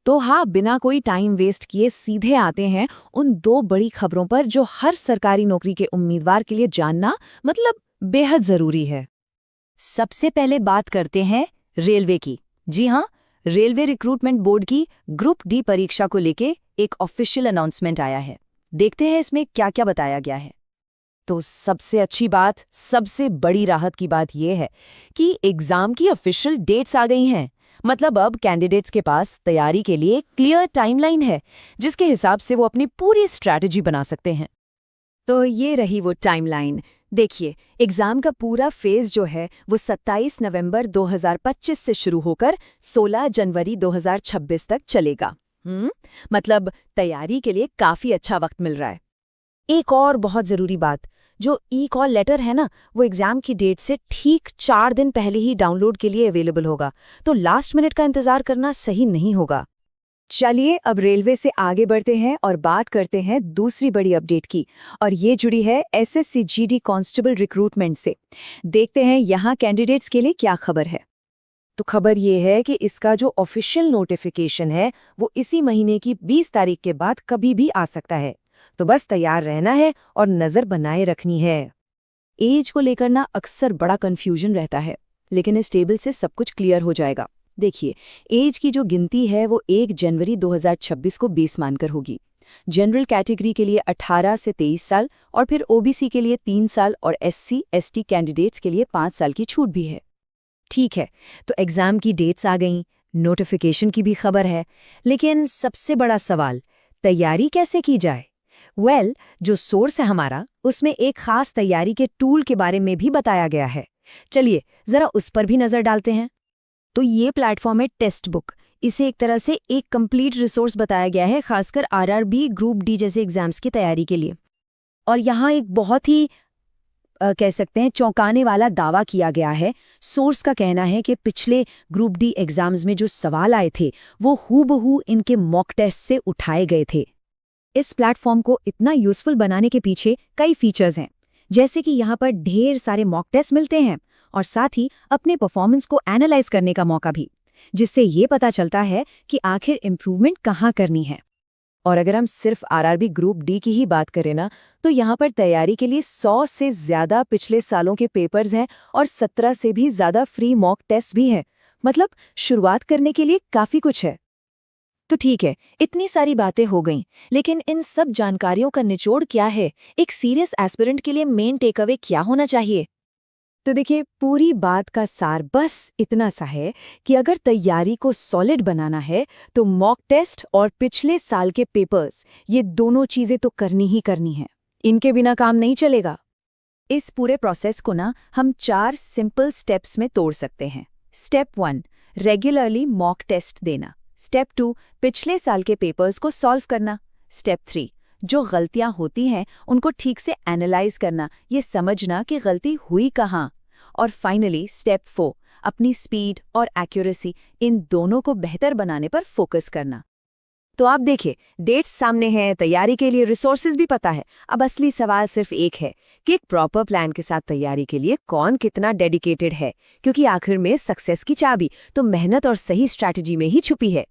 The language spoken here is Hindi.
तो हाँ, बिना कोई टाइम वेस्ट किए सीधे आते हैं उन दो बड़ी खबरों पर जो हर सरकारी नौकरी के उम्मीदवार के लिए जानना मतलब बेहद जरूरी है। सबसे पहले बात करते हैं रेलवे की। जी हाँ, रेलवे रिक्रूटमेंट बोर्ड की ग्रुप डी परीक्षा को लेके एक ऑफिशियल अनाउंसमेंट आया है। देखते हैं इसमें क्या क्या बताया गया है। तो सबसे अच्छी बात, सबसे बड़ी राहत की बात यह है कि एग्जाम की ऑफिशियल डेट्स आ गई हैं। मतलब अब कैंडिडेट्स के पास तैयारी के लिए क्लियर टाइमलाइन है, जिसके हिसाब से वो अपनी पूरी स्ट्रैटेजी बना सकते हैं। तो ये रही वो टाइमलाइन। देखिए, एग्जाम का पूरा फेज जो है वो 27 नवंबर 2025 से शुरू होकर 16 जनवरी 2026 तक चलेगा। मतलब तैयारी के लिए काफी अच्छा वक्त मिल रहा है। एक और बहुत जरूरी बात, जो ई कॉल लेटर है ना, वो एग्जाम की डेट से ठीक 4 दिन पहले ही डाउनलोड के लिए अवेलेबल होगा, तो लास्ट मिनट का इंतजार करना सही नहीं होगा। चलिए अब रेलवे से आगे बढ़ते हैं और बात करते हैं दूसरी बड़ी अपडेट की, और ये जुड़ी है एसएससी जीडी कांस्टेबल रिक्रूटमेंट से। देखते हैं यहाँ कैंडिडेट्स के लिए क्या खबर है। तो खबर ये है कि इसका जो ऑफिशियल नोटिफिकेशन है वो इसी महीने की 20 तारीख के बाद कभी भी आ सकता है। तो बस तैयार रहना है और नजर बनाए रखनी है। एज को लेकर ना अक्सर बड़ा कंफ्यूजन रहता है, लेकिन इस टेबल से सब कुछ क्लियर हो जाएगा। देखिए, एज की जो गिनती है वो 1 जनवरी 2026 को बेस मानकर होगी। जनरल कैटेगरी के लिए 18 से 23 साल और फिर ओबीसी के लिए 3 साल और एससी एसटी कैंडिडेट्स के लिए 5 साल की छूट भी है। ठीक है, तो एग्जाम की डेट्स आ गईं, नोटिफिकेशन की भी खबर है, लेकिन सबसे बड़ा सवाल, तैयारी कैसे की जाए? जो सोर्स है हमारा, उसमें एक खास तैयारी के टूल के बारे में भी बताया गया है। चलिए जरा उस पर भी नजर डालते हैं। तो ये प्लेटफॉर्म है टेस्ट बुक। इसे एक तरह से एक कंप्लीट रिसोर्स बताया गया है, खासकर आरआरबी, ग्रुप डी जैसे एग्जाम्स की तैयारी के लिए। और यहाँ एक बहुत ही कह सकते हैं चौंकाने वाला दावा किया गया है। सोर्स का कहना है कि पिछले ग्रुप डी एग्जाम्स में जो सवाल आए थे वो हूबहू इनके मॉक टेस्ट से उठाए गए थे। इस प्लेटफॉर्म को इतना यूजफुल बनाने के पीछे कई फीचर्स हैं, जैसे कि यहाँ पर ढेर सारे मॉक टेस्ट मिलते हैं और साथ ही अपने परफॉर्मेंस को एनालाइज करने का मौका भी, जिससे ये पता चलता है कि आखिर इम्प्रूवमेंट कहाँ करनी है। और अगर हम सिर्फ आरआरबी ग्रुप डी की ही बात करें ना, तो यहाँ पर तैयारी के लिए 100 से ज़्यादा पिछले सालों के पेपर्स हैं और 17 से भी ज़्यादा फ्री मॉक टेस्ट भी हैं। मतलब शुरुआत करने के लिए काफ़ी कुछ है। तो ठीक है, इतनी सारी बातें हो गईं, लेकिन इन सब जानकारियों का निचोड़ क्या है? एक सीरियस एस्पिरेंट के लिए मेन टेक अवे क्या होना चाहिए? तो देखिए, पूरी बात का सार बस इतना सा है कि अगर तैयारी को सॉलिड बनाना है तो मॉक टेस्ट और पिछले साल के पेपर्स, ये दोनों चीजें तो करनी ही करनी है। इनके बिना काम नहीं चलेगा। इस पूरे प्रोसेस को ना हम 4 सिंपल स्टेप्स में तोड़ सकते हैं। स्टेप 1, रेगुलरली मॉक टेस्ट देना। स्टेप 2, पिछले साल के पेपर्स को सॉल्व करना। स्टेप 3, जो गलतियां होती हैं उनको ठीक से एनालाइज करना, ये समझना कि गलती हुई कहाँ। और फाइनली स्टेप 4, अपनी स्पीड और एक्यूरेसी, इन दोनों को बेहतर बनाने पर फोकस करना। तो आप देखिए, डेट्स सामने हैं, तैयारी के लिए रिसोर्सेज भी पता है। अब असली सवाल सिर्फ एक है कि एक प्रॉपर प्लान के साथ तैयारी के लिए कौन कितना डेडिकेटेड है, क्योंकि आखिर में सक्सेस की चाबी तो मेहनत और सही स्ट्रैटेजी में ही छुपी है।